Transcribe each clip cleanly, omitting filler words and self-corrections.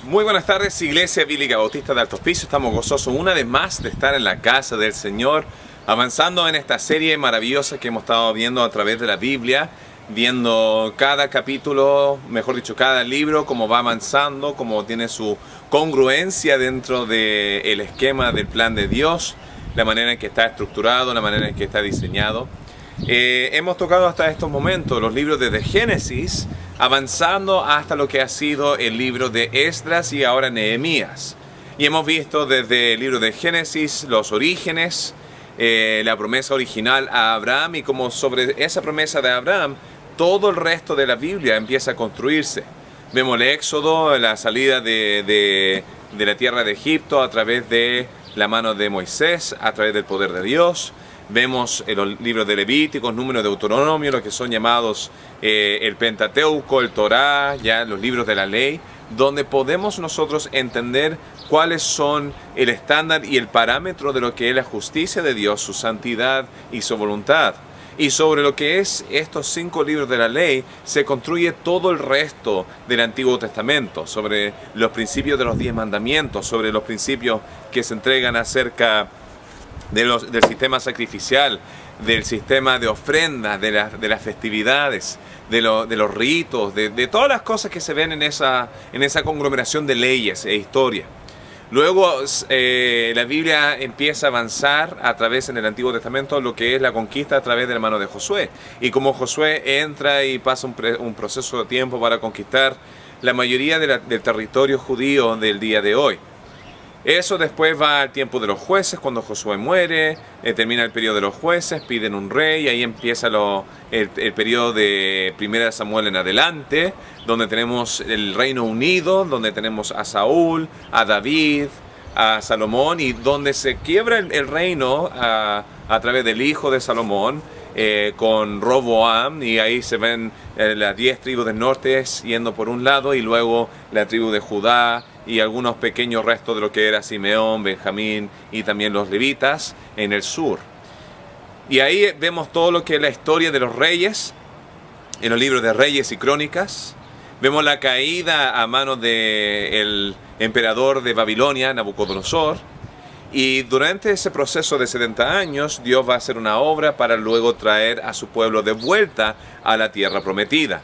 Muy buenas tardes, Iglesia Bíblica Bautista de Alto Hospicio. Estamos gozosos una vez más de estar en la casa del Señor, avanzando en esta serie maravillosa que hemos estado viendo a través de la Biblia, viendo cada capítulo, mejor dicho, cada libro, cómo va avanzando, cómo tiene su congruencia dentro del esquema del plan de Dios, la manera en que está estructurado, la manera en que está diseñado. Hemos tocado hasta estos momentos los libros desde Génesis, avanzando hasta lo que ha sido el libro de Esdras y ahora Nehemías. Y hemos visto desde el libro de Génesis los orígenes, la promesa original a Abraham, y como sobre esa promesa de Abraham, todo el resto de la Biblia empieza a construirse. Vemos el éxodo, la salida de la tierra de Egipto a través de la mano de Moisés, a través del poder de Dios. Vemos en los libros de Levíticos, Números, Deuteronomio, lo que son llamados el Pentateuco, el Torá, ya los libros de la ley, donde podemos nosotros entender cuáles son el estándar y el parámetro de lo que es la justicia de Dios, su santidad y su voluntad. Y sobre lo que es estos 5 libros de la ley se construye todo el resto del Antiguo Testamento, sobre los principios de los 10 mandamientos, sobre los principios que se entregan acerca del sistema sacrificial, del sistema de ofrendas, de las festividades, de los ritos, de todas las cosas que se ven en esa conglomeración de leyes e historia. Luego la Biblia empieza a avanzar a través en el Antiguo Testamento lo que es la conquista a través de la mano de Josué. Y como Josué entra y pasa un proceso de tiempo para conquistar la mayoría del territorio judío del día de hoy. Eso después va al tiempo de los jueces, cuando Josué muere, termina el periodo de los jueces, piden un rey, y ahí empieza el periodo de 1 Samuel en adelante, donde tenemos el reino unido, donde tenemos a Saúl, a David, a Salomón, y donde se quiebra el reino a través del hijo de Salomón, con Roboam, y ahí se ven las 10 tribus del norte yendo por un lado, y luego la tribu de Judá, y algunos pequeños restos de lo que era Simeón, Benjamín y también los levitas en el sur. Y ahí vemos todo lo que es la historia de los reyes, en los libros de Reyes y Crónicas. Vemos la caída a manos del emperador de Babilonia, Nabucodonosor. Y durante ese proceso de 70 años, Dios va a hacer una obra para luego traer a su pueblo de vuelta a la tierra prometida.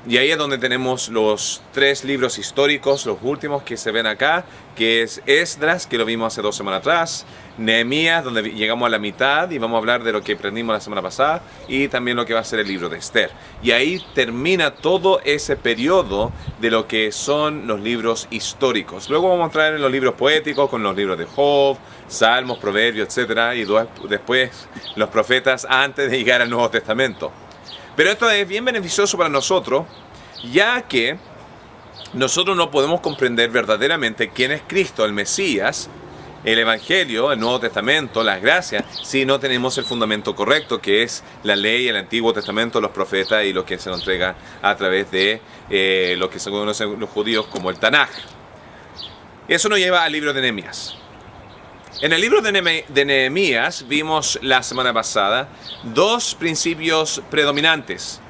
Y ahí es donde tenemos los 3 libros históricos, los últimos que se ven acá, que es Esdras, que lo vimos hace 2 semanas atrás, Nehemías, donde llegamos a la mitad y vamos a hablar de lo que aprendimos la semana pasada, y también lo que va a ser el libro de Esther. Y ahí termina todo ese periodo de lo que son los libros históricos. Luego vamos a entrar en los libros poéticos, con los libros de Job, Salmos, Proverbios, etc. Y después los profetas antes de llegar al Nuevo Testamento. Pero esto es bien beneficioso para nosotros, ya que nosotros no podemos comprender verdaderamente quién es Cristo, el Mesías, el Evangelio, el Nuevo Testamento, las gracias, si no tenemos el fundamento correcto, que es la ley, el Antiguo Testamento, los profetas y lo que se nos entrega a través de lo que se conocen los judíos como el Tanaj. Eso nos lleva al libro de Nehemías. En el libro de Nehemías vimos la semana pasada 2 principios predominantes.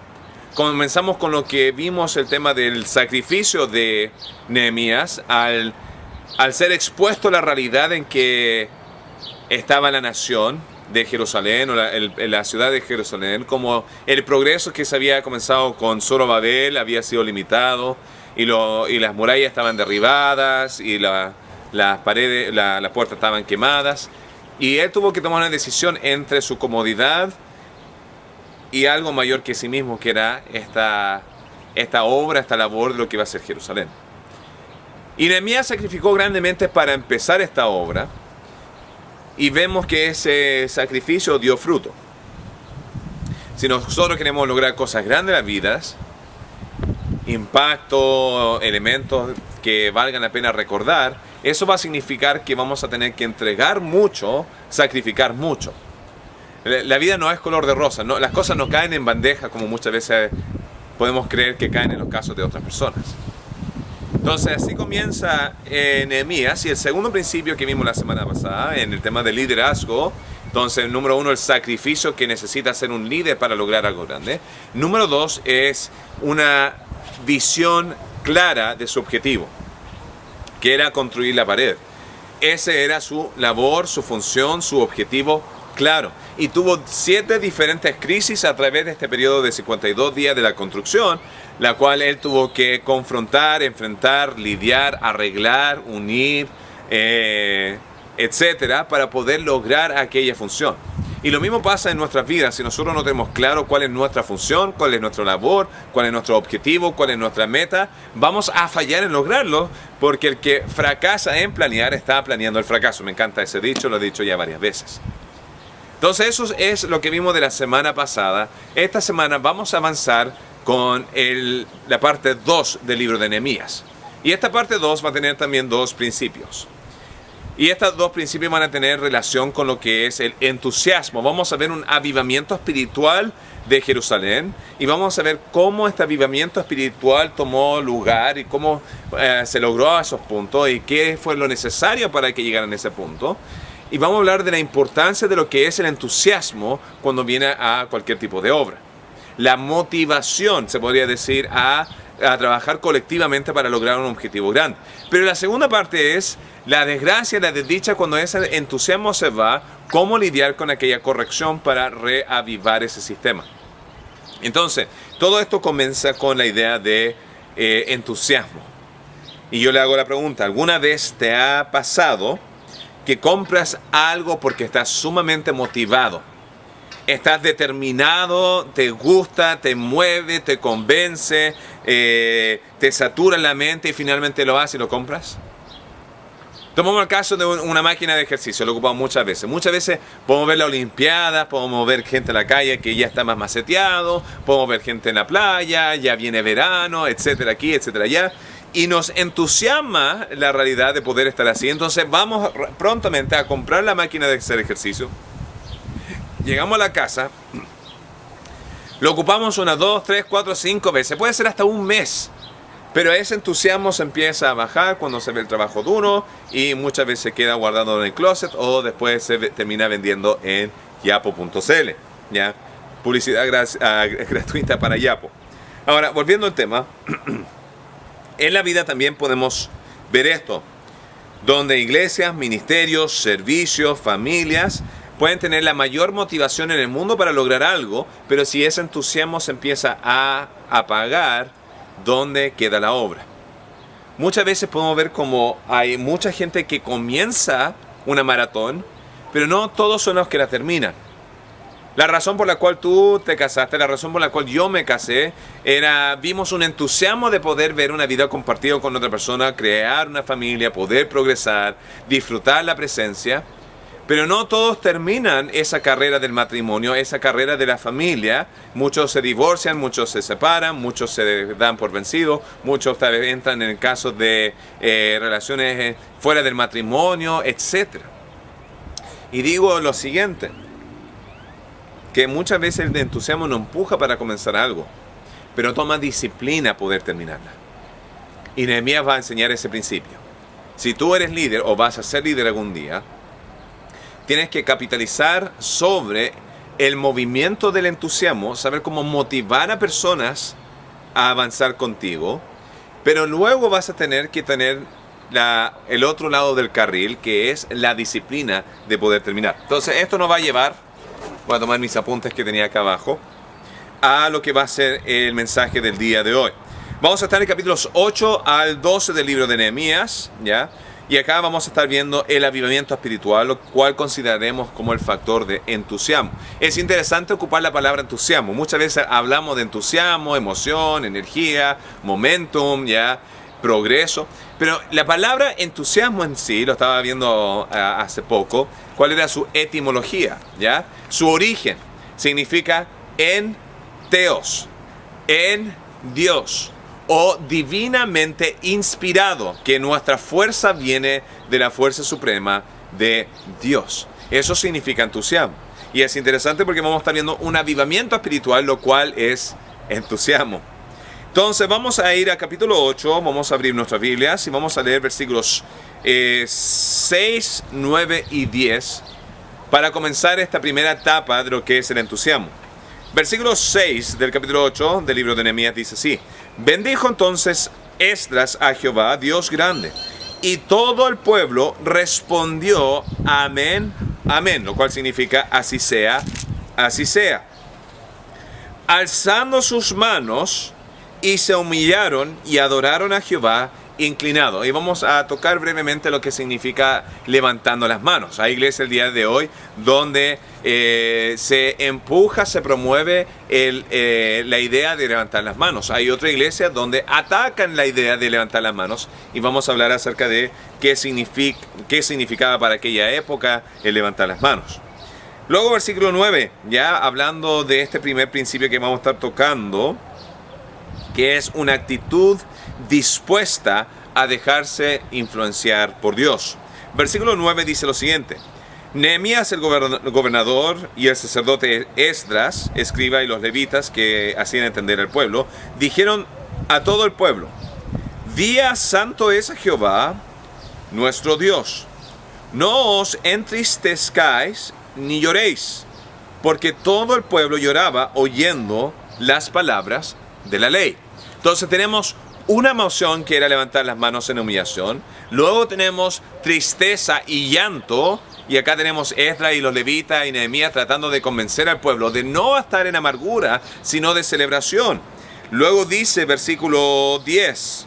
Comenzamos con lo que vimos, el tema del sacrificio de Nehemías al ser expuesto a la realidad en que estaba la nación de Jerusalén, o la ciudad de Jerusalén, como el progreso que se había comenzado con Zorobabel había sido limitado, y las murallas estaban derribadas, y las paredes, las puertas estaban quemadas, y él tuvo que tomar una decisión entre su comodidad y algo mayor que sí mismo, que era esta obra, esta labor de lo que iba a ser Jerusalén. Y Nehemías sacrificó grandemente para empezar esta obra, y vemos que ese sacrificio dio fruto. Si nosotros queremos lograr cosas grandes en las vidas, impacto, elementos que valgan la pena recordar, eso va a significar que vamos a tener que entregar mucho, sacrificar mucho. La vida no es color de rosa, no, las cosas no caen en bandeja como muchas veces podemos creer que caen en los casos de otras personas. Entonces así comienza Nehemías, y el segundo principio que vimos la semana pasada en el tema del liderazgo. Entonces, número 1, el sacrificio que necesita ser un líder para lograr algo grande. Número 2 es una visión clara de su objetivo, que era construir la pared. Ese era su labor, su función, su objetivo claro. Y tuvo 7 diferentes crisis a través de este periodo de 52 días de la construcción, la cual él tuvo que confrontar, enfrentar, lidiar, arreglar, unir, etcétera, para poder lograr aquella función. Y lo mismo pasa en nuestras vidas. Si nosotros no tenemos claro cuál es nuestra función, cuál es nuestra labor, cuál es nuestro objetivo, cuál es nuestra meta, vamos a fallar en lograrlo, porque el que fracasa en planear está planeando el fracaso. Me encanta ese dicho, lo he dicho ya varias veces. Entonces eso es lo que vimos de la semana pasada. Esta semana vamos a avanzar con la parte 2 del libro de Nehemías. Y esta parte 2 va a tener también 2 principios. Y estos 2 principios van a tener relación con lo que es el entusiasmo. Vamos a ver un avivamiento espiritual de Jerusalén y vamos a ver cómo este avivamiento espiritual tomó lugar y cómo se logró a esos puntos y qué fue lo necesario para que llegaran a ese punto. Y vamos a hablar de la importancia de lo que es el entusiasmo cuando viene a cualquier tipo de obra. La motivación, se podría decir, a trabajar colectivamente para lograr un objetivo grande. Pero la segunda parte es la desgracia, la desdicha cuando ese entusiasmo se va, cómo lidiar con aquella corrección para reavivar ese sistema. Entonces, todo esto comienza con la idea de entusiasmo. Y yo le hago la pregunta, ¿alguna vez te ha pasado que compras algo porque estás sumamente motivado? Estás determinado, te gusta, te mueve, te convence, te satura la mente y finalmente lo haces y lo compras. Tomamos el caso de una máquina de ejercicio, lo ocupamos muchas veces. Muchas veces podemos ver la Olimpiada, podemos ver gente en la calle que ya está más maceteado, podemos ver gente en la playa, ya viene verano, etcétera aquí, etcétera allá. Y nos entusiasma la realidad de poder estar así. Entonces vamos prontamente a comprar la máquina de hacer ejercicio. Llegamos a la casa, lo ocupamos 1, 2, 3, 4, 5 veces, puede ser hasta un mes. Pero ese entusiasmo se empieza a bajar cuando se ve el trabajo duro y muchas veces se queda guardado en el closet o después se termina vendiendo en yapo.cl. ¿Ya? Publicidad gratuita para Yapo. Ahora, volviendo al tema, en la vida también podemos ver esto, donde iglesias, ministerios, servicios, familias pueden tener la mayor motivación en el mundo para lograr algo, pero si ese entusiasmo se empieza a apagar, ¿dónde queda la obra? Muchas veces podemos ver como hay mucha gente que comienza una maratón, pero no todos son los que la terminan. La razón por la cual tú te casaste, la razón por la cual yo me casé, vimos un entusiasmo de poder ver una vida compartida con otra persona, crear una familia, poder progresar, disfrutar la presencia. Pero no todos terminan esa carrera del matrimonio, esa carrera de la familia. Muchos se divorcian, muchos se separan, muchos se dan por vencidos, muchos tal vez entran en el caso de relaciones fuera del matrimonio, etc. Y digo lo siguiente, que muchas veces el entusiasmo nos empuja para comenzar algo, pero toma disciplina poder terminarla. Y Nehemías va a enseñar ese principio. Si tú eres líder o vas a ser líder algún día, tienes que capitalizar sobre el movimiento del entusiasmo, saber cómo motivar a personas a avanzar contigo, pero luego vas a tener que tener el otro lado del carril, que es la disciplina de poder terminar. Entonces esto nos va a llevar, voy a tomar mis apuntes que tenía acá abajo, a lo que va a ser el mensaje del día de hoy. Vamos a estar en capítulos 8 al 12 del libro de Nehemías, ¿ya? Y acá vamos a estar viendo el avivamiento espiritual, lo cual consideraremos como el factor de entusiasmo. Es interesante ocupar la palabra entusiasmo. Muchas veces hablamos de entusiasmo, emoción, energía, momentum, ya, progreso. Pero la palabra entusiasmo en sí, lo estaba viendo hace poco, ¿cuál era su etimología? ¿Ya? Su origen significa en Theos, en Dios, o divinamente inspirado, que nuestra fuerza viene de la fuerza suprema de Dios. Eso significa entusiasmo. Y es interesante porque vamos a estar viendo un avivamiento espiritual, lo cual es entusiasmo. Entonces vamos a ir a capítulo 8, vamos a abrir nuestras Biblias y vamos a leer versículos 6, 9 y 10 para comenzar esta primera etapa de lo que es el entusiasmo. Versículo 6 del capítulo 8 del libro de Nehemías dice así: bendijo entonces Esdras a Jehová, Dios grande. Y todo el pueblo respondió, amén, amén, lo cual significa así sea, así sea. Alzando sus manos, y se humillaron y adoraron a Jehová inclinado. Y vamos a tocar brevemente lo que significa levantando las manos. Hay iglesias el día de hoy donde se empuja, se promueve la idea de levantar las manos. Hay otra iglesia donde atacan la idea de levantar las manos, y vamos a hablar acerca de qué significaba para aquella época el levantar las manos. Luego versículo 9, ya hablando de este primer principio que vamos a estar tocando, que es una actitud dispuesta a dejarse influenciar por Dios. Versículo 9 dice lo siguiente: Nehemías el gobernador y el sacerdote Esdras, escriba, y los levitas que hacían entender al pueblo, dijeron a todo el pueblo: Día santo es a Jehová nuestro Dios. No os entristezcáis ni lloréis, porque todo el pueblo lloraba oyendo las palabras de la ley. Entonces tenemos una emoción que era levantar las manos en humillación. Luego tenemos tristeza y llanto. Y acá tenemos Esdras y los levitas y Nehemías tratando de convencer al pueblo de no estar en amargura, sino de celebración. Luego dice versículo 10.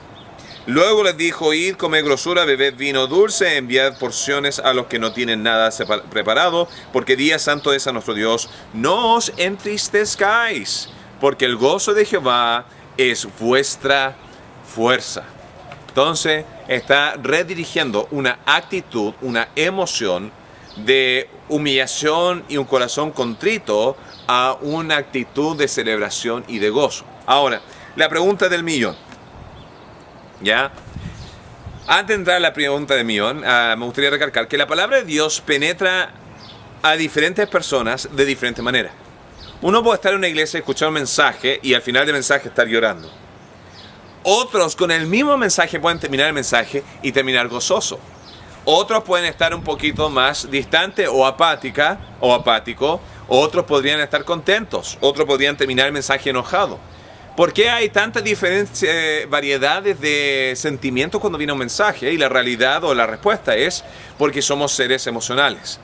Luego les dijo: id, comed grosura, bebed vino dulce, enviad porciones a los que no tienen nada preparado, porque día santo es a nuestro Dios. No os entristezcáis, porque el gozo de Jehová es vuestra fuerza. Entonces está redirigiendo una actitud, una emoción de humillación y un corazón contrito a una actitud de celebración y de gozo. Ahora, la pregunta del millón. ¿Ya? Antes de entrar a la pregunta del millón, me gustaría recalcar que la palabra de Dios penetra a diferentes personas de diferentes maneras. Uno puede estar en una iglesia y escuchar un mensaje y al final del mensaje estar llorando. Otros con el mismo mensaje pueden terminar el mensaje y terminar gozoso. Otros pueden estar un poquito más distante o apático. Otros podrían estar contentos. Otros podrían terminar el mensaje enojado. ¿Por qué hay tantas variedades de sentimientos cuando viene un mensaje? Y la realidad o la respuesta es porque somos seres emocionales.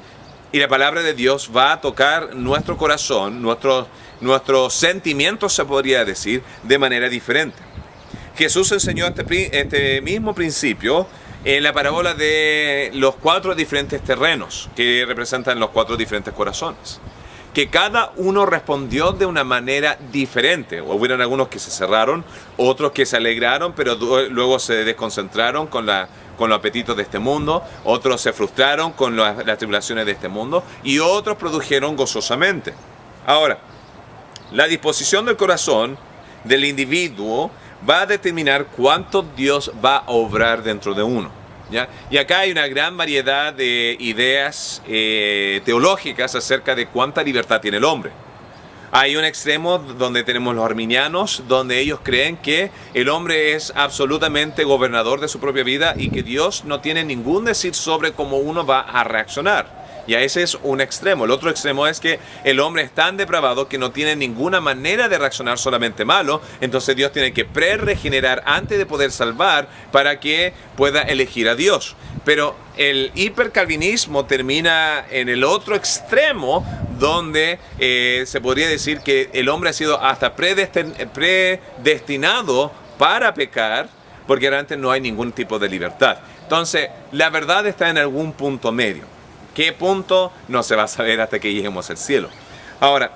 Y la palabra de Dios va a tocar nuestro corazón, nuestros sentimientos, se podría decir, de manera diferente. Jesús enseñó este mismo principio en la parábola de los 4 diferentes terrenos que representan los 4 diferentes corazones. Que cada uno respondió de una manera diferente. Hubieron algunos que se cerraron, otros que se alegraron, pero luego se desconcentraron con los apetitos de este mundo, otros se frustraron con las tribulaciones de este mundo, y otros produjeron gozosamente. Ahora, la disposición del corazón del individuo va a determinar cuánto Dios va a obrar dentro de uno, ¿ya? Y acá hay una gran variedad de ideas teológicas acerca de cuánta libertad tiene el hombre. Hay un extremo donde tenemos los arminianos, donde ellos creen que el hombre es absolutamente gobernador de su propia vida y que Dios no tiene ningún decir sobre cómo uno va a reaccionar. Y ese es un extremo. El otro extremo es que el hombre es tan depravado que no tiene ninguna manera de reaccionar, solamente malo. Entonces Dios tiene que pre-regenerar antes de poder salvar para que pueda elegir a Dios. Pero el hipercalvinismo termina en el otro extremo, donde se podría decir que el hombre ha sido hasta predestinado para pecar, porque realmente no hay ningún tipo de libertad. Entonces, la verdad está en algún punto medio. ¿Qué punto? No se va a saber hasta que lleguemos al cielo. Ahora,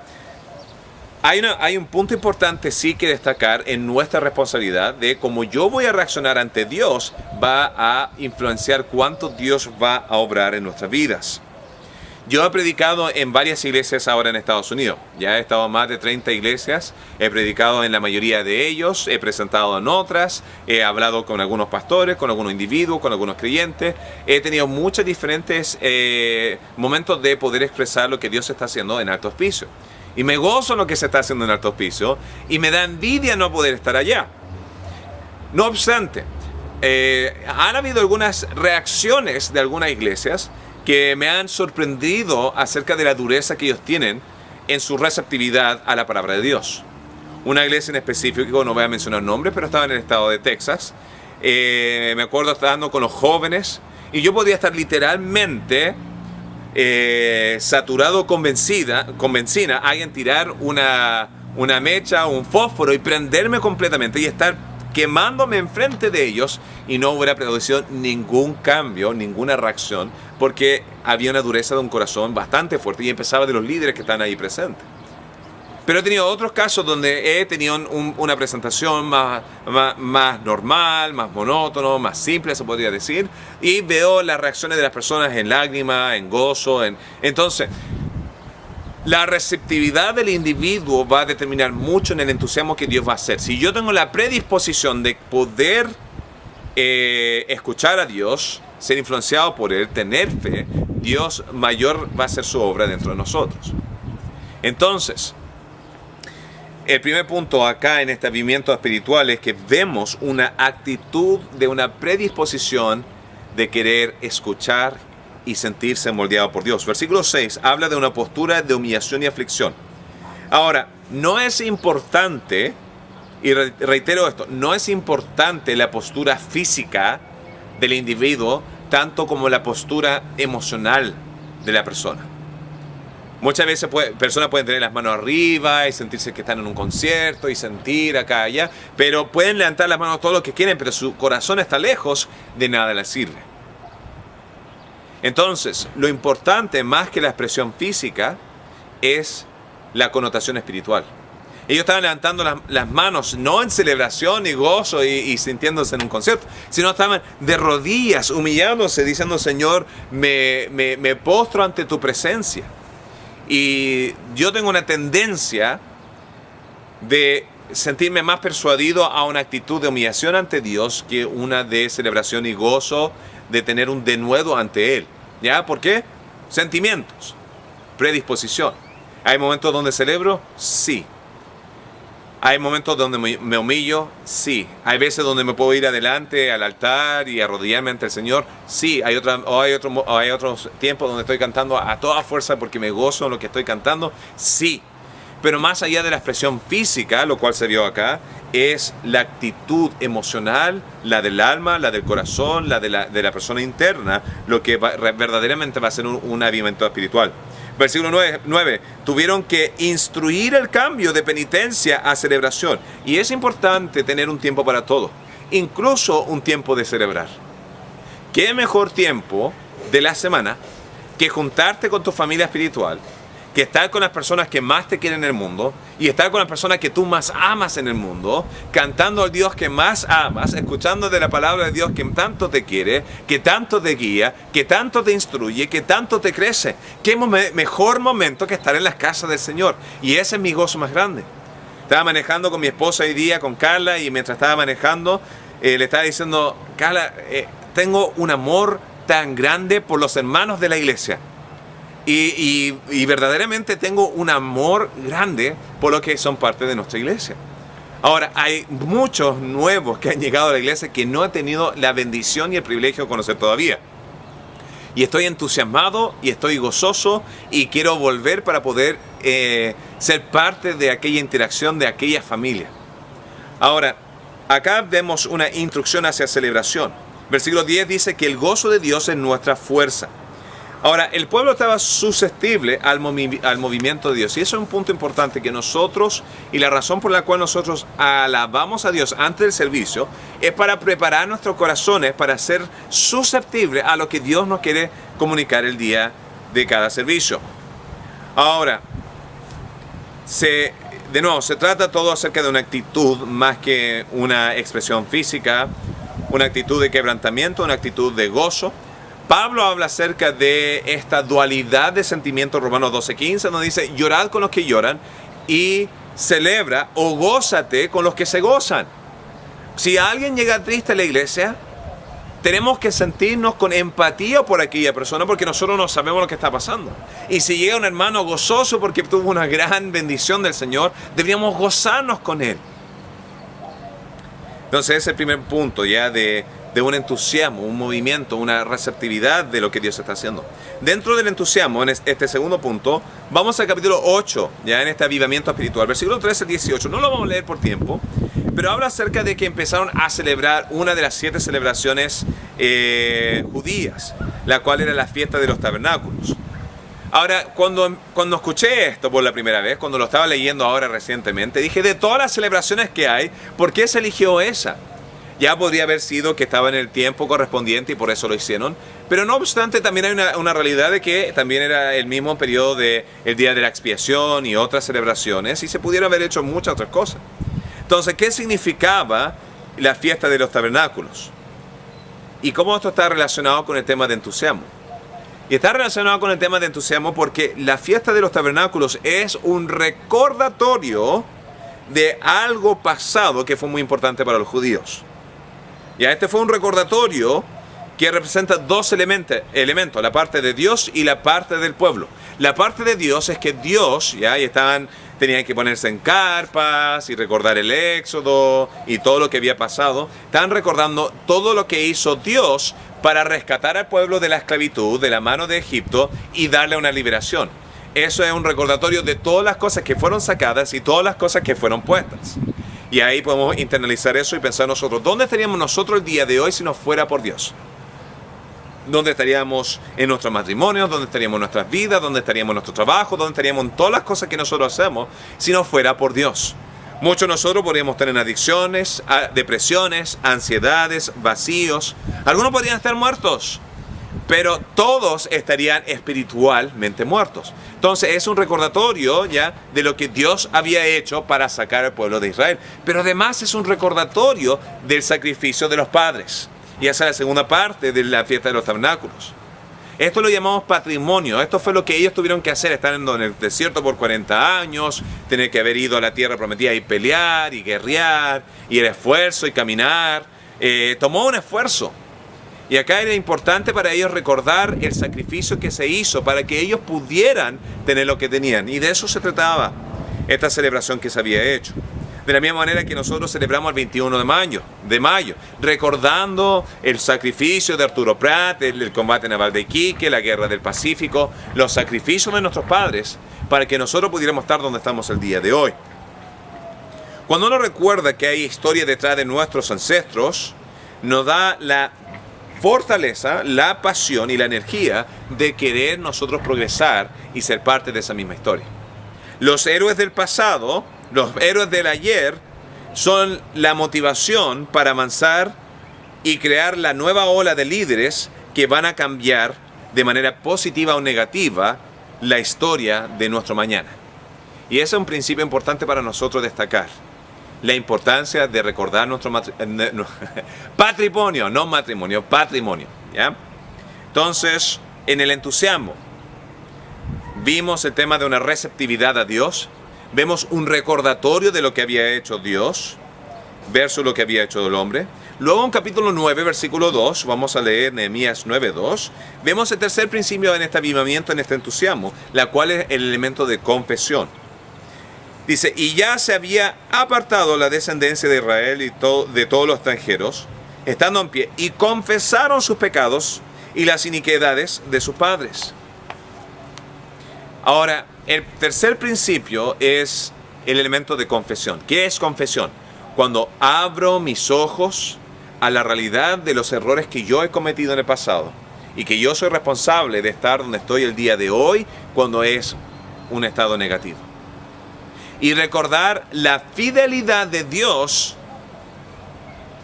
hay un punto importante sí que destacar en nuestra responsabilidad de cómo yo voy a reaccionar ante Dios, va a influenciar cuánto Dios va a obrar en nuestras vidas. Yo he predicado en varias iglesias ahora en Estados Unidos. Ya he estado en más de 30 iglesias, he predicado en la mayoría de ellos, he presentado en otras, he hablado con algunos pastores, con algunos individuos, con algunos creyentes. He tenido muchos diferentes momentos de poder expresar lo que Dios está haciendo en Alto Hospicio. Y me gozo en lo que se está haciendo en Alto Hospicio y me da envidia no poder estar allá. No obstante, han habido algunas reacciones de algunas iglesias que me han sorprendido acerca de la dureza que ellos tienen en su receptividad a la palabra de Dios. una iglesia en específico, no voy a mencionar nombres, pero estaba en el estado de Texas. Me acuerdo estando con los jóvenes y yo podía estar literalmente saturado con benzina, alguien tirar una mecha, un fósforo y prenderme completamente y estar quemándome enfrente de ellos y no hubiera producido ningún cambio, ninguna reacción, porque había una dureza de un corazón bastante fuerte y empezaba de los líderes que están ahí presentes. Pero he tenido otros casos donde he tenido una presentación más normal, más monótono, más simple, se podría decir, y veo las reacciones de las personas en lágrimas, en gozo. Entonces, la receptividad del individuo va a determinar mucho en el entusiasmo que Dios va a hacer. Si yo tengo la predisposición de poder escuchar a Dios, ser influenciado por Él, tener fe, Dios mayor va a hacer su obra dentro de nosotros. Entonces, el primer punto acá en este avivamiento espiritual es que vemos una actitud de una predisposición de querer escuchar y sentirse moldeado por Dios. Versículo 6 habla de una postura de humillación y aflicción. Ahora, no es importante, y reitero esto, no es importante la postura física del individuo tanto como la postura emocional de la persona. Muchas veces personas pueden tener las manos arriba y sentirse que están en un concierto y sentir acá y allá, pero pueden levantar las manos todo lo que quieren, pero su corazón está lejos, de nada les sirve. Entonces, lo importante más que la expresión física es la connotación espiritual. Ellos estaban levantando las manos no en celebración y gozo y sintiéndose en un concierto, sino estaban de rodillas, humillándose, diciendo: Señor, me postro ante tu presencia. Y yo tengo una tendencia de sentirme más persuadido a una actitud de humillación ante Dios que una de celebración y gozo, de tener un denuedo ante Él. ¿Ya? ¿Por qué? Sentimientos, predisposición. ¿Hay momentos donde celebro? Sí. ¿Hay momentos donde me humillo? Sí. ¿Hay veces donde me puedo ir adelante al altar y arrodillarme ante el Señor? Sí. ¿Hay otros tiempos donde estoy cantando a toda fuerza porque me gozo en lo que estoy cantando? Sí. Pero más allá de la expresión física, lo cual se vio acá, es la actitud emocional, la del alma, la del corazón, la de la persona interna, lo que verdaderamente va a ser un avivamiento espiritual. Versículo 9, tuvieron que instruir el cambio de penitencia a celebración. Y es importante tener un tiempo para todo, incluso un tiempo de celebrar. ¿Qué mejor tiempo de la semana que juntarte con tu familia espiritual, que estar con las personas que más te quieren en el mundo y estar con las personas que tú más amas en el mundo, cantando al Dios que más amas, escuchando de la palabra de Dios que tanto te quiere, que tanto te guía, que tanto te instruye, que tanto te crece? ¿Qué mejor momento que estar en las casas del Señor? Y ese es mi gozo más grande. Estaba manejando con mi esposa hoy día, con Carla, y mientras estaba manejando, le estaba diciendo: Carla, tengo un amor tan grande por los hermanos de la iglesia. Y verdaderamente tengo un amor grande por los que son parte de nuestra iglesia. Ahora, hay muchos nuevos que han llegado a la iglesia que no han tenido la bendición y el privilegio de conocer todavía. Y estoy entusiasmado y estoy gozoso y quiero volver para poder ser parte de aquella interacción, de aquella familia. Ahora, acá vemos una instrucción hacia celebración. Versículo 10 dice que el gozo de Dios es nuestra fuerza. Ahora, el pueblo estaba susceptible al movimiento de Dios. Y eso es un punto importante que nosotros, y la razón por la cual nosotros alabamos a Dios antes del servicio, es para preparar nuestros corazones para ser susceptibles a lo que Dios nos quiere comunicar el día de cada servicio. Ahora, de nuevo, se trata todo acerca de una actitud más que una expresión física, una actitud de quebrantamiento, una actitud de gozo. Pablo habla acerca de esta dualidad de sentimientos, Romanos 12:15, donde dice: llorad con los que lloran y celebra o gózate con los que se gozan. Si alguien llega triste a la iglesia, tenemos que sentirnos con empatía por aquella persona porque nosotros no sabemos lo que está pasando. Y si llega un hermano gozoso porque tuvo una gran bendición del Señor, deberíamos gozarnos con él. Entonces ese es el primer punto ya de de un entusiasmo, un movimiento, una receptividad de lo que Dios está haciendo. Dentro del entusiasmo, en este segundo punto, vamos al capítulo 8, ya en este avivamiento espiritual, versículo 13 al 18. No lo vamos a leer por tiempo, pero habla acerca de que empezaron a celebrar una de las 7 celebraciones judías, la cual era la fiesta de los tabernáculos. Ahora, cuando escuché esto por la primera vez, cuando lo estaba leyendo ahora recientemente, dije, de todas las celebraciones que hay, ¿por qué se eligió esa? Ya podría haber sido que estaba en el tiempo correspondiente y por eso lo hicieron. Pero no obstante, también hay una realidad de que también era el mismo periodo del Día de la Expiación y otras celebraciones, y se pudieron haber hecho muchas otras cosas. Entonces, ¿qué significaba la fiesta de los tabernáculos? ¿Y cómo esto está relacionado con el tema de entusiasmo? Y está relacionado con el tema de entusiasmo porque la fiesta de los tabernáculos es un recordatorio de algo pasado que fue muy importante para los judíos. Ya este fue un recordatorio que representa dos elementos, la parte de Dios y la parte del pueblo. La parte de Dios es que Dios, tenían que ponerse en carpas y recordar el éxodo y todo lo que había pasado. Estaban recordando todo lo que hizo Dios para rescatar al pueblo de la esclavitud, de la mano de Egipto y darle una liberación. Eso es un recordatorio de todas las cosas que fueron sacadas y todas las cosas que fueron puestas. Y ahí podemos internalizar eso y pensar nosotros, ¿dónde estaríamos nosotros el día de hoy si no fuera por Dios? ¿Dónde estaríamos en nuestros matrimonios? ¿Dónde estaríamos en nuestras vidas? ¿Dónde estaríamos en nuestro trabajo? ¿Dónde estaríamos en todas las cosas que nosotros hacemos si no fuera por Dios? Muchos de nosotros podríamos tener adicciones, depresiones, ansiedades, vacíos. Algunos podrían estar muertos, pero todos estarían espiritualmente muertos. Entonces es un recordatorio ya de lo que Dios había hecho para sacar al pueblo de Israel. Pero además es un recordatorio del sacrificio de los padres. Y esa es la segunda parte de la fiesta de los tabernáculos. Esto lo llamamos patrimonio. Esto fue lo que ellos tuvieron que hacer, estar en el desierto por 40 años, tener que haber ido a la tierra prometida y pelear y guerrear, y el esfuerzo y caminar. Tomó un esfuerzo. Y acá era importante para ellos recordar el sacrificio que se hizo para que ellos pudieran tener lo que tenían. Y de eso se trataba esta celebración que se había hecho. De la misma manera que nosotros celebramos el 21 de mayo, recordando el sacrificio de Arturo Prat, el combate naval de Iquique, la guerra del Pacífico, los sacrificios de nuestros padres, para que nosotros pudiéramos estar donde estamos el día de hoy. Cuando uno recuerda que hay historia detrás de nuestros ancestros, nos da la fortaleza, la pasión y la energía de querer nosotros progresar y ser parte de esa misma historia. Los héroes del pasado, los héroes del ayer, son la motivación para avanzar y crear la nueva ola de líderes que van a cambiar de manera positiva o negativa la historia de nuestro mañana. Y ese es un principio importante para nosotros destacar. La importancia de recordar nuestro patrimonio, no matrimonio, patrimonio. ¿Ya? Entonces, en el entusiasmo, vimos el tema de una receptividad a Dios. Vemos un recordatorio de lo que había hecho Dios versus lo que había hecho el hombre. Luego en capítulo 9, versículo 2, vamos a leer Nehemías 9:2, vemos el tercer principio en este avivamiento, en este entusiasmo, la cual es el elemento de confesión. Dice, y ya se había apartado la descendencia de Israel y de todos los extranjeros, estando en pie, y confesaron sus pecados y las iniquidades de sus padres. Ahora, el tercer principio es el elemento de confesión. ¿Qué es confesión? Cuando abro mis ojos a la realidad de los errores que yo he cometido en el pasado y que yo soy responsable de estar donde estoy el día de hoy cuando es un estado negativo. Y recordar la fidelidad de Dios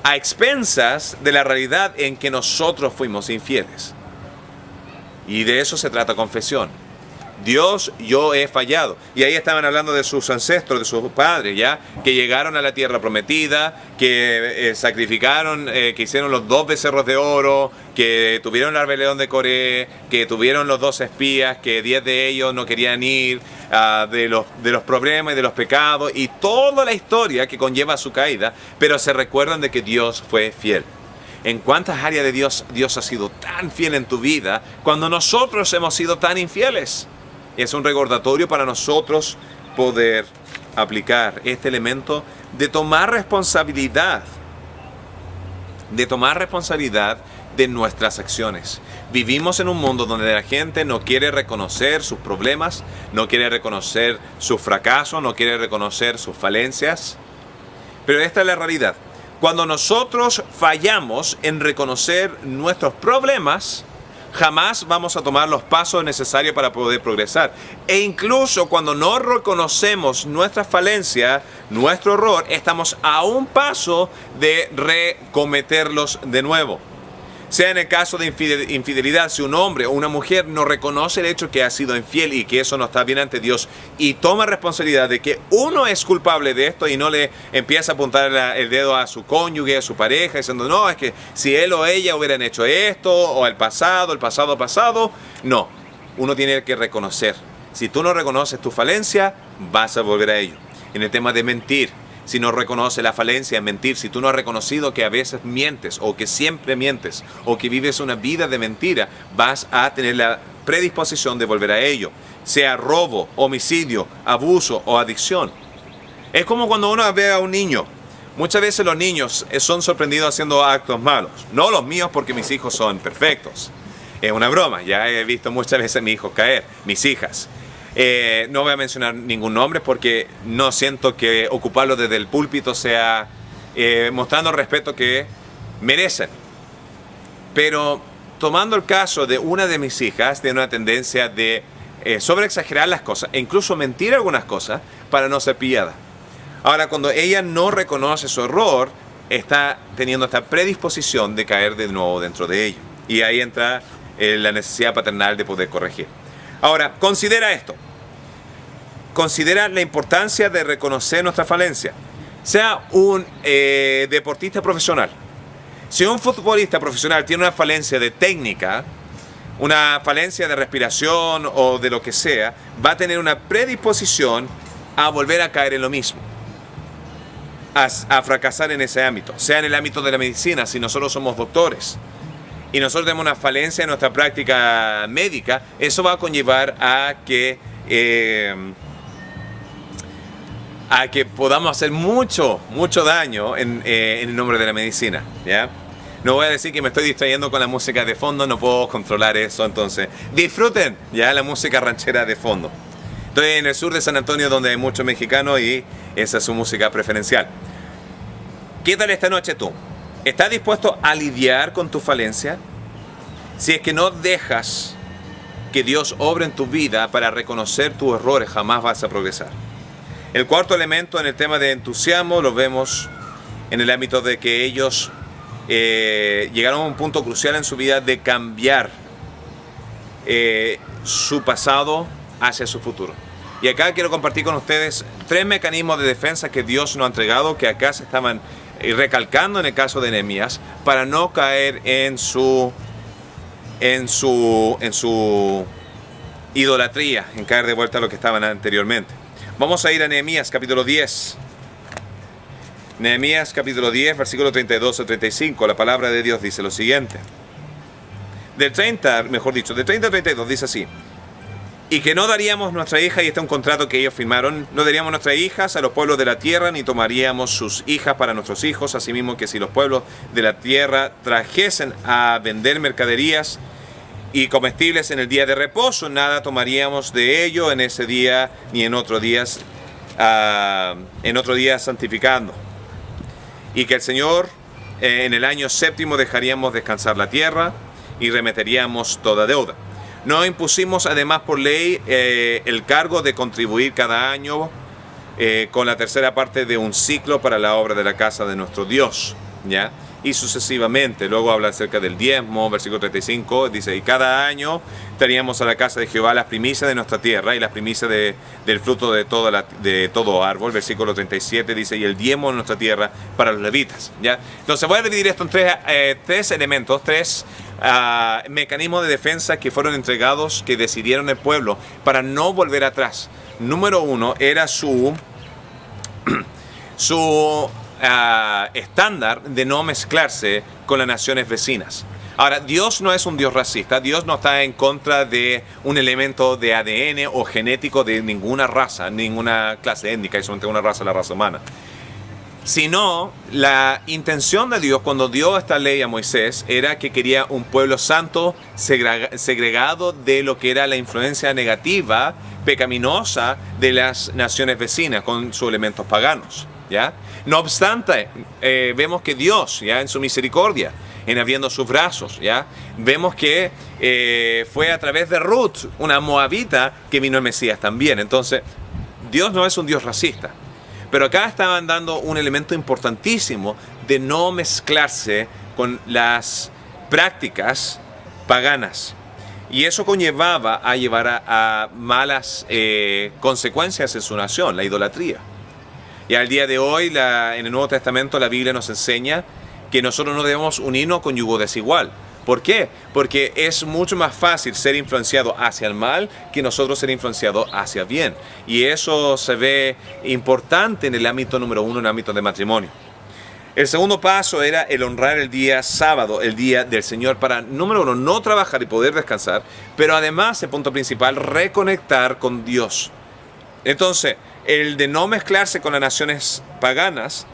a expensas de la realidad en que nosotros fuimos infieles. Y de eso se trata confesión. Dios, yo he fallado. Y ahí estaban hablando de sus ancestros, de sus padres, ¿ya? Que llegaron a la tierra prometida, que sacrificaron, que hicieron los 2 becerros de oro, que tuvieron la rebelión de Coré, que tuvieron los 2 espías, que 10 de ellos no querían ir, de los problemas y de los pecados, y toda la historia que conlleva su caída, pero se recuerdan de que Dios fue fiel. ¿En cuántas áreas de Dios ha sido tan fiel en tu vida cuando nosotros hemos sido tan infieles? Es un recordatorio para nosotros poder aplicar este elemento de tomar responsabilidad de tomar responsabilidad de nuestras acciones. Vivimos en un mundo donde la gente no quiere reconocer sus problemas, no quiere reconocer su fracaso, no quiere reconocer sus falencias. Pero esta es la realidad. Cuando nosotros fallamos en reconocer nuestros problemas, jamás vamos a tomar los pasos necesarios para poder progresar. E incluso cuando no reconocemos nuestra falencia, nuestro error, estamos a un paso de recometerlos de nuevo. Sea en el caso de infidelidad, si un hombre o una mujer no reconoce el hecho que ha sido infiel y que eso no está bien ante Dios y toma responsabilidad de que uno es culpable de esto y no le empieza a apuntar el dedo a su cónyuge, a su pareja, diciendo, no, es que si él o ella hubieran hecho esto, o el pasado, no. Uno tiene que reconocer. Si tú no reconoces tu falencia, vas a volver a ello. En el tema de mentir, si no reconoce la falencia en mentir, si tú no has reconocido que a veces mientes o que siempre mientes o que vives una vida de mentira, vas a tener la predisposición de volver a ello, sea robo, homicidio, abuso o adicción. Es como cuando uno ve a un niño. Muchas veces los niños son sorprendidos haciendo actos malos. No los míos, porque mis hijos son perfectos. Es una broma, ya he visto muchas veces a mis hijos caer, mis hijas. No voy a mencionar ningún nombre porque no siento que ocuparlo desde el púlpito sea mostrando el respeto que merecen. Pero tomando el caso de una de mis hijas, tiene una tendencia de sobreexagerar las cosas e incluso mentir algunas cosas para no ser pillada. Ahora, cuando ella no reconoce su error, está teniendo esta predisposición de caer de nuevo dentro de ella. Y ahí entra la necesidad paternal de poder corregir. Ahora, considera esto. Considera la importancia de reconocer nuestra falencia. Sea un deportista profesional. Si un futbolista profesional tiene una falencia de técnica, una falencia de respiración o de lo que sea, va a tener una predisposición a volver a caer en lo mismo. A fracasar en ese ámbito. Sea en el ámbito de la medicina, si nosotros somos doctores y nosotros tenemos una falencia en nuestra práctica médica, eso va a conllevar a que podamos hacer mucho daño en el nombre de la medicina, ¿ya? No voy a decir que me estoy distrayendo con la música de fondo, no puedo controlar eso, entonces disfruten ya la música ranchera de fondo. Estoy en el sur de San Antonio, donde hay muchos mexicanos y esa es su música preferencial. ¿Qué tal esta noche tú? ¿Estás dispuesto a lidiar con tu falencia? Si es que no dejas que Dios obre en tu vida para reconocer tus errores, jamás vas a progresar. El cuarto elemento en el tema de entusiasmo lo vemos en el ámbito de que ellos llegaron a un punto crucial en su vida de cambiar su pasado hacia su futuro. Y acá quiero compartir con ustedes 3 mecanismos de defensa que Dios nos ha entregado, que acá se estaban recalcando en el caso de Nehemías, para no caer en su idolatría, en caer de vuelta a lo que estaban anteriormente. Vamos a ir a Nehemías capítulo 10. Nehemías capítulo 10, versículo 32 al 35. La palabra de Dios dice lo siguiente. De 30 a 32 dice así. Y que no daríamos nuestra hija, y este es un contrato que ellos firmaron, no daríamos nuestras hijas a los pueblos de la tierra, ni tomaríamos sus hijas para nuestros hijos, asimismo que si los pueblos de la tierra trajesen a vender mercaderías y comestibles en el día de reposo, nada tomaríamos de ello en ese día, ni en otro día santificando. Y que el Señor, en el año 7º dejaríamos descansar la tierra y remeteríamos toda deuda. No impusimos además por ley el cargo de contribuir cada año con la tercera parte de un ciclo para la obra de la casa de nuestro Dios, ¿ya? Y sucesivamente. Luego habla acerca del diezmo, versículo 35, dice, y cada año traíamos a la casa de Jehová las primicias de nuestra tierra y las primicias del fruto de todo árbol. Versículo 37 dice, y el diezmo de nuestra tierra para los levitas, ¿ya? Entonces voy a dividir esto en tres elementos, tres mecanismos de defensa que fueron entregados, que decidieron el pueblo para no volver atrás. Número 1 era su estándar de no mezclarse con las naciones vecinas. Ahora, Dios no es un Dios racista. Dios no está en contra de un elemento de ADN o genético de ninguna raza, ninguna clase étnica, y solamente una raza, la raza humana. sino la intención de Dios cuando dio esta ley a Moisés era que quería un pueblo santo segregado de lo que era la influencia negativa, pecaminosa de las naciones vecinas con sus elementos paganos, ¿ya? No obstante, vemos que Dios, ¿ya?, en su misericordia, en abriendo sus brazos, ¿ya?, vemos que fue a través de Ruth, una moabita, que vino el Mesías también. Entonces, Dios no es un Dios racista. Pero acá estaban dando un elemento importantísimo de no mezclarse con las prácticas paganas. Y eso conllevaba a llevar a malas consecuencias en su nación, la idolatría. Y al día de hoy, en el Nuevo Testamento, la Biblia nos enseña que nosotros no debemos unirnos con yugo desigual. ¿Por qué? Porque es mucho más fácil ser influenciado hacia el mal que nosotros ser influenciados hacia bien. Y eso se ve importante en el ámbito número 1, en el ámbito de matrimonio. El segundo paso era el honrar el día sábado, el día del Señor, para, número 1, no trabajar y poder descansar, pero además, el punto principal, reconectar con Dios. Entonces, el de no mezclarse con las naciones paganas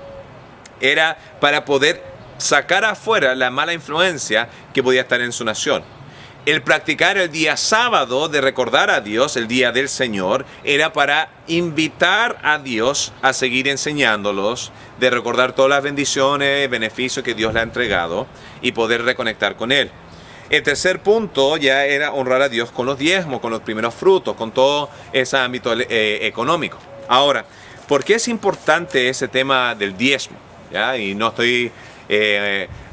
era para poder sacar afuera la mala influencia que podía estar en su nación. El practicar el día sábado de recordar a Dios, el día del Señor, era para invitar a Dios a seguir enseñándolos, de recordar todas las bendiciones, beneficios que Dios le ha entregado y poder reconectar con Él. El tercer punto ya era honrar a Dios con los diezmos, con los primeros frutos, con todo ese ámbito económico. Ahora, ¿por qué es importante ese tema del diezmo? ¿Ya? Y no estoy...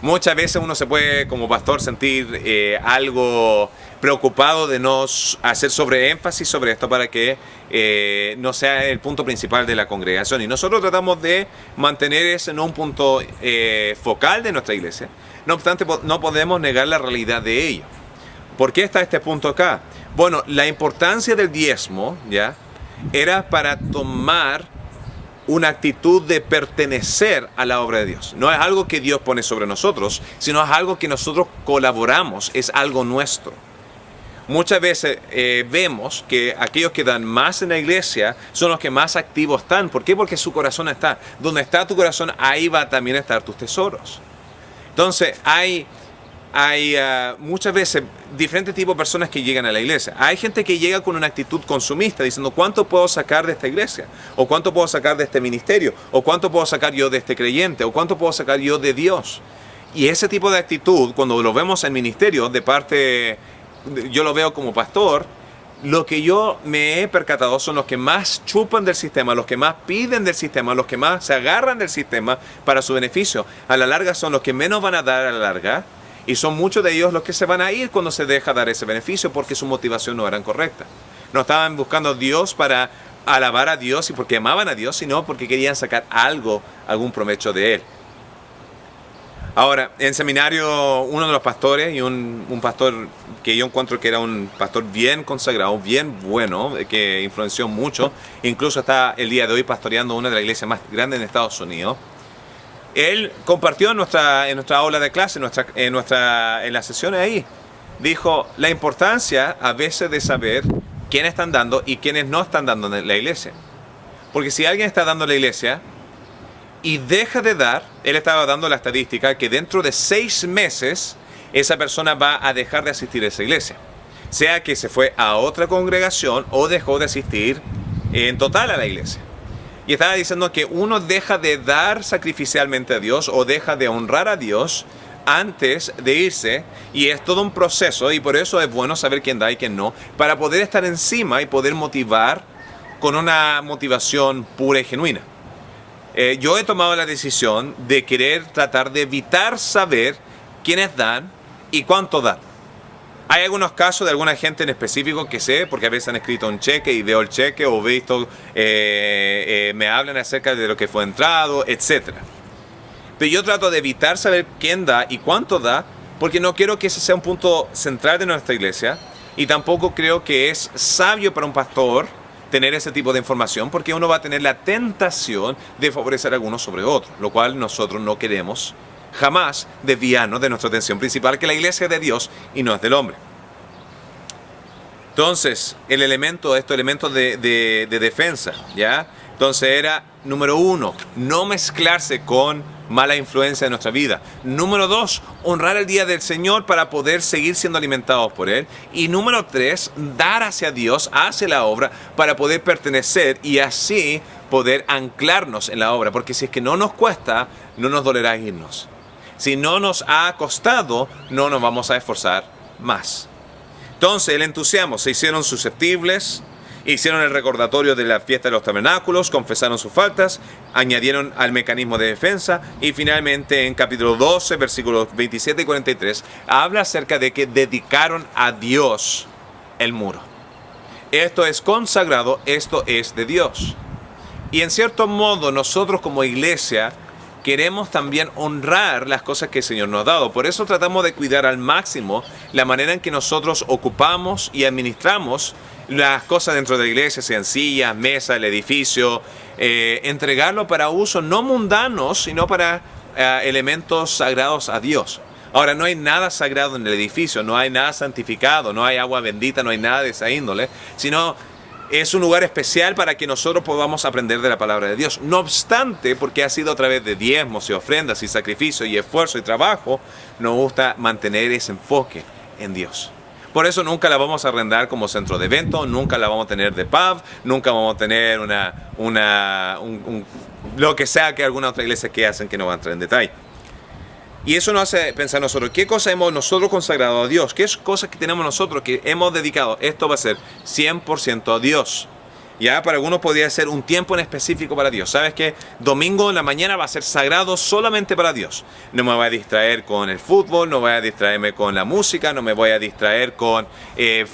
muchas veces uno se puede como pastor sentir algo preocupado de no hacer sobreénfasis sobre esto para que no sea el punto principal de la congregación, y nosotros tratamos de mantener ese no un punto focal de nuestra iglesia. No obstante, no podemos negar la realidad de ello. ¿Por qué está este punto acá? Bueno, la importancia del diezmo, ¿ya?, era para tomar una actitud de pertenecer a la obra de Dios. No es algo que Dios pone sobre nosotros, sino es algo que nosotros colaboramos, es algo nuestro. Muchas veces vemos que aquellos que dan más en la iglesia son los que más activos están. ¿Por qué? Porque su corazón está. Donde está tu corazón, ahí va también a estar tus tesoros. Entonces, hay muchas veces diferentes tipos de personas que llegan a la iglesia. Hay gente que llega con una actitud consumista, diciendo ¿cuánto puedo sacar de esta iglesia? O ¿cuánto puedo sacar de este ministerio? O ¿cuánto puedo sacar yo de este creyente? O ¿cuánto puedo sacar yo de Dios? Y ese tipo de actitud, cuando lo vemos en ministerio, de parte, yo lo veo como pastor, lo que yo me he percatado son los que más chupan del sistema, los que más piden del sistema, los que más se agarran del sistema para su beneficio. A la larga son los que menos van a dar a la larga. Y son muchos de ellos los que se van a ir cuando se deja dar ese beneficio porque su motivación no era correcta. No estaban buscando a Dios para alabar a Dios y porque amaban a Dios, sino porque querían sacar algún provecho de Él. Ahora, en seminario, uno de los pastores, y un pastor que yo encuentro que era un pastor bien consagrado, bien bueno, que influenció mucho, incluso está el día de hoy pastoreando una de las iglesias más grandes en Estados Unidos. Él compartió en nuestra aula de clase, en las sesiones ahí, dijo la importancia a veces de saber quiénes están dando y quiénes no están dando en la iglesia. Porque si alguien está dando en la iglesia y deja de dar, él estaba dando la estadística que dentro de 6 meses esa persona va a dejar de asistir a esa iglesia. Sea que se fue a otra congregación o dejó de asistir en total a la iglesia. Y estaba diciendo que uno deja de dar sacrificialmente a Dios o deja de honrar a Dios antes de irse, y es todo un proceso, y por eso es bueno saber quién da y quién no, para poder estar encima y poder motivar con una motivación pura y genuina. Yo he tomado la decisión de querer tratar de evitar saber quiénes dan y cuánto dan. Hay algunos casos de alguna gente en específico que sé, porque a veces han escrito un cheque y veo el cheque, o visto, me hablan acerca de lo que fue entrado, etc. Pero yo trato de evitar saber quién da y cuánto da, porque no quiero que ese sea un punto central de nuestra iglesia, y tampoco creo que es sabio para un pastor tener ese tipo de información, porque uno va a tener la tentación de favorecer a algunos sobre otros, lo cual nosotros no queremos jamás desviarnos de nuestra atención principal, que la iglesia es de Dios y no es del hombre. Entonces, estos elementos de defensa, ¿ya? Entonces era, número 1, no mezclarse con mala influencia de nuestra vida. Número 2, honrar el día del Señor para poder seguir siendo alimentados por Él. Y número 3, dar hacia Dios, hacia la obra, para poder pertenecer y así poder anclarnos en la obra. Porque si es que no nos cuesta, no nos dolerá irnos. Si no nos ha costado, no nos vamos a esforzar más. Entonces el entusiasmo, se hicieron susceptibles, hicieron el recordatorio de la fiesta de los tabernáculos, confesaron sus faltas, añadieron al mecanismo de defensa y finalmente en capítulo 12, versículos 27 y 43, habla acerca de que dedicaron a Dios el muro. Esto es consagrado, esto es de Dios. Y en cierto modo nosotros como iglesia queremos también honrar las cosas que el Señor nos ha dado. Por eso tratamos de cuidar al máximo la manera en que nosotros ocupamos y administramos las cosas dentro de la iglesia, sean sillas, mesas, el edificio, entregarlo para usos no mundanos, sino para elementos sagrados a Dios. Ahora, no hay nada sagrado en el edificio, no hay nada santificado, no hay agua bendita, no hay nada de esa índole, sino es un lugar especial para que nosotros podamos aprender de la palabra de Dios. No obstante, porque ha sido a través de diezmos y ofrendas y sacrificio y esfuerzo y trabajo, nos gusta mantener ese enfoque en Dios. Por eso nunca la vamos a arrendar como centro de evento, nunca la vamos a tener de pub, nunca vamos a tener lo que sea que alguna otra iglesia que hacen, que no va a entrar en detalle. Y eso nos hace pensar nosotros, ¿qué cosa hemos nosotros consagrado a Dios? ¿Qué cosas que tenemos nosotros que hemos dedicado? Esto va a ser 100% a Dios. Ya para algunos podría ser un tiempo en específico para Dios. ¿Sabes qué? Domingo en la mañana va a ser sagrado solamente para Dios. No me voy a distraer con el fútbol, no voy a distraerme con la música, no me voy a distraer con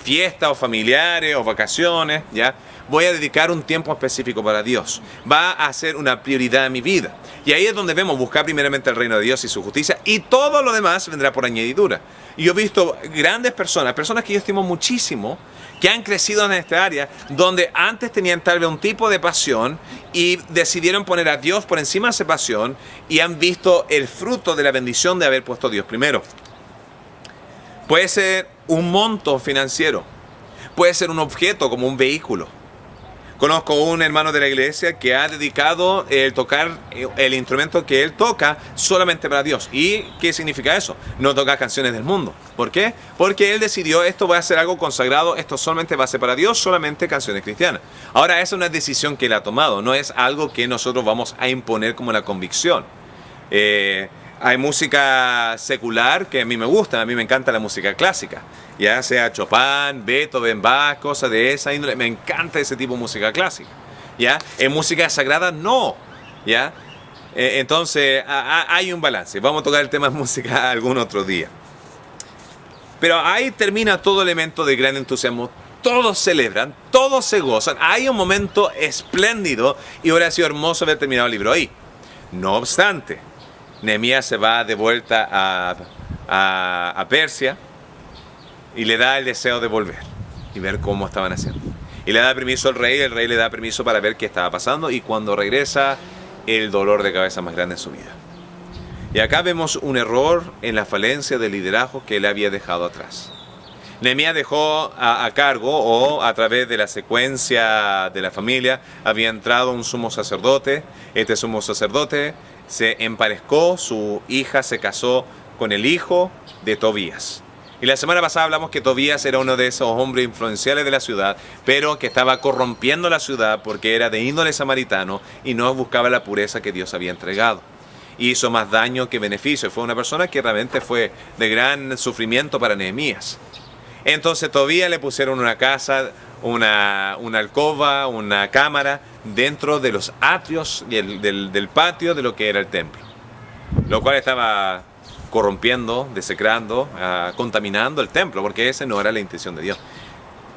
fiestas o familiares o vacaciones, ¿ya? Voy a dedicar un tiempo específico para Dios. Va a ser una prioridad en mi vida. Y ahí es donde vemos buscar primeramente el reino de Dios y su justicia, y todo lo demás vendrá por añadidura. Y yo he visto grandes personas que yo estimo muchísimo, que han crecido en esta área, donde antes tenían tal vez un tipo de pasión y decidieron poner a Dios por encima de esa pasión y han visto el fruto de la bendición de haber puesto a Dios primero. Puede ser un monto financiero, puede ser un objeto como un vehículo. Conozco un hermano de la iglesia que ha dedicado el tocar el instrumento que él toca solamente para Dios. ¿Y qué significa eso? No toca canciones del mundo. ¿Por qué? Porque él decidió, esto va a ser algo consagrado, esto solamente va a ser para Dios, solamente canciones cristianas. Ahora, esa es una decisión que él ha tomado, no es algo que nosotros vamos a imponer como una convicción. Hay música secular que a mí me gusta, a mí me encanta la música clásica. Ya sea Chopin, Beethoven, Bach, cosas de esa índole, me encanta ese tipo de música clásica. ¿Ya? En música sagrada no. ¿Ya? Entonces hay un balance. Vamos a tocar el tema de música algún otro día. Pero ahí termina todo elemento de gran entusiasmo. Todos celebran, todos se gozan. Hay un momento espléndido y hubiera sido hermoso haber terminado el libro ahí. No obstante, Nehemías se va de vuelta a Persia y le da el deseo de volver y ver cómo estaban haciendo. Y le da permiso al rey, el rey le da permiso para ver qué estaba pasando, y cuando regresa, el dolor de cabeza más grande en su vida. Y acá vemos un error en la falencia de liderazgo que él había dejado atrás. Nehemías dejó a cargo, o a través de la secuencia de la familia, había entrado un sumo sacerdote. Este sumo sacerdote se emparejó, su hija se casó con el hijo de Tobías. Y la semana pasada hablamos que Tobías era uno de esos hombres influenciales de la ciudad, pero que estaba corrompiendo la ciudad porque era de índole samaritano y no buscaba la pureza que Dios había entregado. Hizo más daño que beneficio. Fue una persona que realmente fue de gran sufrimiento para Nehemías. Entonces Tobías le pusieron una casa, una alcoba, una cámara dentro de los atrios del patio de lo que era el templo, lo cual estaba corrompiendo, desecrando, contaminando el templo, porque esa no era la intención de Dios.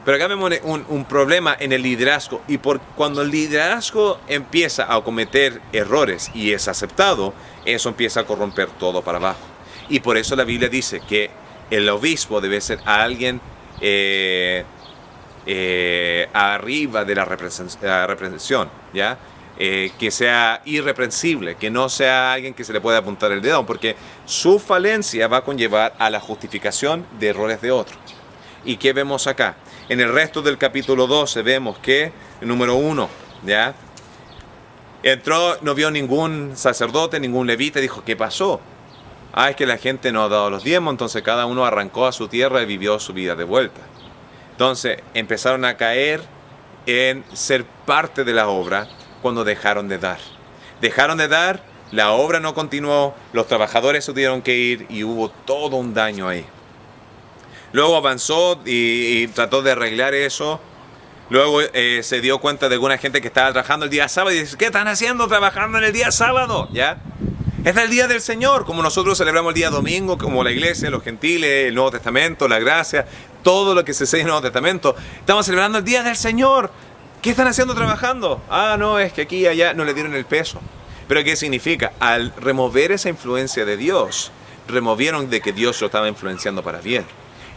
Pero acá vemos un problema en el liderazgo, y cuando el liderazgo empieza a cometer errores y es aceptado, eso empieza a corromper todo para abajo. Y por eso la Biblia dice que el obispo debe ser alguien arriba de la reprensión, ¿ya? Que sea irreprensible, que no sea alguien que se le pueda apuntar el dedo, porque su falencia va a conllevar a la justificación de errores de otros. ¿Y qué vemos acá? En el resto del capítulo 12 vemos que, número 1, ¿ya? Entró, no vio ningún sacerdote, ningún levita, y dijo, ¿qué pasó? Es que la gente no ha dado los diezmos, entonces cada uno arrancó a su tierra y vivió su vida de vuelta. Entonces empezaron a caer en ser parte de la obra cuando dejaron de dar. Dejaron de dar, la obra no continuó, los trabajadores se tuvieron que ir y hubo todo un daño ahí. Luego avanzó y trató de arreglar eso. Luego se dio cuenta de alguna gente que estaba trabajando el día sábado y dice, ¿qué están haciendo trabajando en el día sábado? ¿Ya? Es el día del Señor, como nosotros celebramos el día domingo, como la iglesia, los gentiles, el Nuevo Testamento, la gracia, todo lo que se sella en el Nuevo Testamento. Estamos celebrando el día del Señor. ¿Qué están haciendo trabajando? No, es que aquí y allá no le dieron el peso. ¿Pero qué significa? Al remover esa influencia de Dios, removieron de que Dios lo estaba influenciando para bien.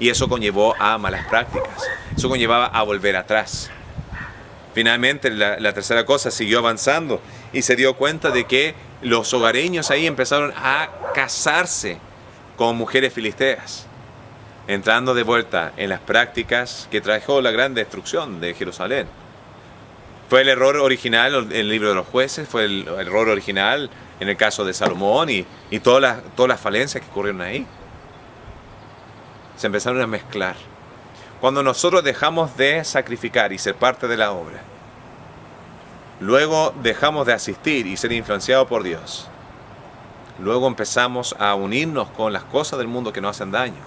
Y eso conllevó a malas prácticas. Eso conllevaba a volver atrás. Finalmente, la tercera cosa siguió avanzando y se dio cuenta de que los hogareños ahí empezaron a casarse con mujeres filisteas, entrando de vuelta en las prácticas que trajo la gran destrucción de Jerusalén. Fue el error original en el libro de los jueces, fue el error original en el caso de Salomón y todas las falencias que ocurrieron ahí. Se empezaron a mezclar. Cuando nosotros dejamos de sacrificar y ser parte de la obra, luego dejamos de asistir y ser influenciados por Dios, luego empezamos a unirnos con las cosas del mundo que nos hacen daño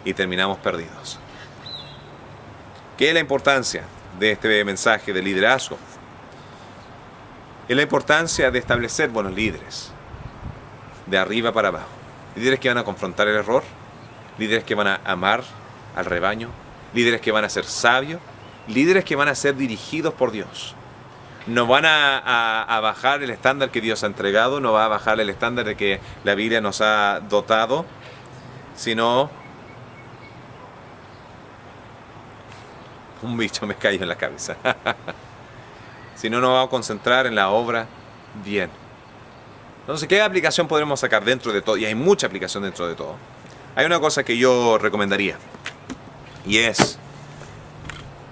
y terminamos perdidos. ¿Qué es la importancia de este mensaje de liderazgo? Es la importancia de establecer buenos líderes, de arriba para abajo. Líderes que van a confrontar el error, líderes que van a amar al rebaño, líderes que van a ser sabios, líderes que van a ser dirigidos por Dios. No van a bajar el estándar que Dios ha entregado, no va a bajar el estándar de que la Biblia nos ha dotado, sino... Un bicho me cayó en la cabeza. Sino nos vamos a concentrar en la obra bien. Entonces, ¿qué aplicación podremos sacar dentro de todo? Y hay mucha aplicación dentro de todo. Hay una cosa que yo recomendaría, y es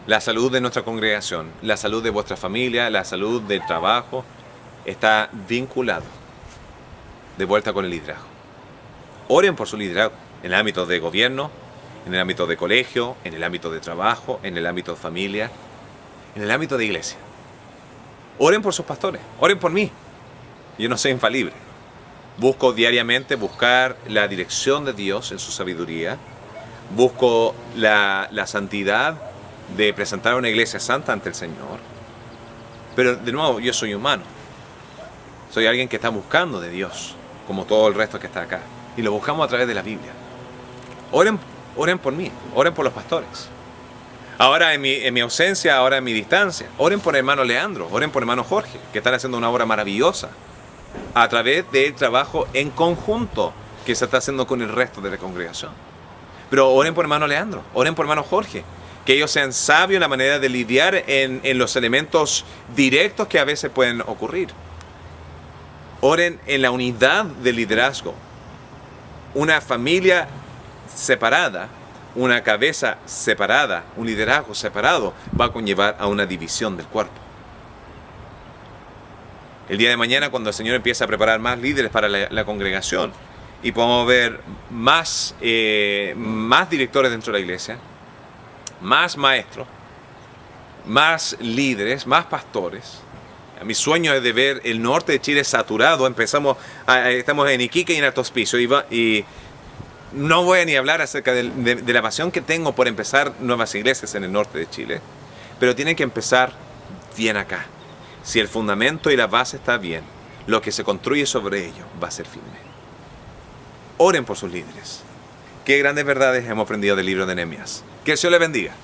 la salud de nuestra congregación, la salud de vuestra familia, la salud del trabajo, está vinculado de vuelta con el liderazgo. Oren por su liderazgo en el ámbito de gobierno, en el ámbito de colegio, en el ámbito de trabajo, en el ámbito de familia, en el ámbito de iglesia. Oren por sus pastores, oren por mí. Yo no soy infalible. Busco diariamente buscar la dirección de Dios en su sabiduría. Busco la santidad de presentar una iglesia santa ante el Señor. Pero de nuevo, yo soy humano. Soy alguien que está buscando de Dios, como todo el resto que está acá. Y lo buscamos a través de la Biblia. Oren por mí, oren por los pastores. Ahora en mi ausencia, ahora en mi distancia, oren por el hermano Leandro, oren por el hermano Jorge, que están haciendo una obra maravillosa a través del trabajo en conjunto que se está haciendo con el resto de la congregación. Pero oren por hermano Leandro, oren por hermano Jorge, que ellos sean sabios en la manera de lidiar en los elementos directos que a veces pueden ocurrir. Oren en la unidad del liderazgo. Una familia separada, una cabeza separada, un liderazgo separado va a conllevar a una división del cuerpo. El día de mañana, cuando el Señor empiece a preparar más líderes para la congregación y podamos ver más directores dentro de la iglesia, más maestros, más líderes, más pastores. Mi sueño es de ver el norte de Chile saturado. Estamos en Iquique y en Alto Hospicio y no voy a ni hablar acerca de la pasión que tengo por empezar nuevas iglesias en el norte de Chile, pero tienen que empezar bien acá. Si el fundamento y la base está bien, lo que se construye sobre ello va a ser firme. Oren por sus líderes. Qué grandes verdades hemos aprendido del libro de Nehemías. Que el Señor les bendiga.